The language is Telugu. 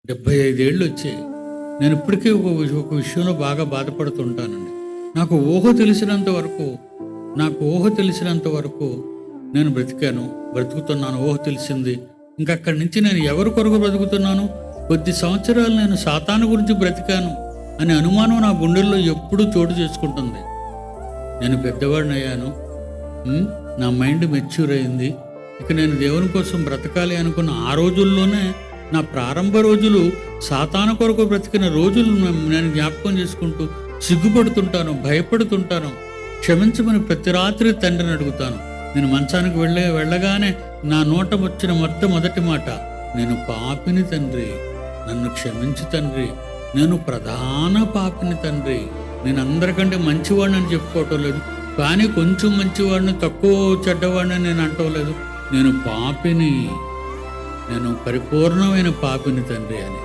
75 ఏళ్ళు వచ్చాయి. నేను ఇప్పటికీ ఒక విషయంలో బాగా బాధపడుతుంటానండి. నాకు ఊహ తెలిసినంత వరకు నేను బ్రతుకుతున్నాను. ఊహ తెలిసింది. ఇంకక్కడి నుంచి నేను ఎవరి కొరకు బ్రతుకుతున్నాను? కొద్ది సంవత్సరాలు నేను సాతాను గురించి బ్రతికాను అనే అనుమానం నా గుండెల్లో ఎప్పుడూ చోటు చేసుకుంటుంది. నేను పెద్దవాడినయ్యాను. నా మైండ్ మెచ్యూర్ అయింది. ఇక నేను దేవుని కోసం బ్రతకాలి అనుకున్న ఆ రోజుల్లోనే నా ప్రారంభ రోజులు సాతాను కొరకు బ్రతికిన రోజులు నేను జ్ఞాపకం చేసుకుంటూ సిగ్గుపడుతుంటాను, భయపడుతుంటాను. క్షమించమని ప్రతి రాత్రి తండ్రిని అడుగుతాను. నేను మంచానికి వెళ్ళగానే నా నోట వచ్చిన మొదటి మాట, నేను పాపిని తండ్రి, నన్ను క్షమించు తండ్రి, నేను ప్రధాన పాపిని తండ్రి. నేను అందరికంటే మంచివాడిని అని చెప్పుకోవటం లేదు, కానీ కొంచెం మంచివాడిని, తక్కువ చెడ్డవాడిని నేను అంటలేదు. నేను పాపిని, నేను పరిపూర్ణమైన పాపిని తండ్రి అని.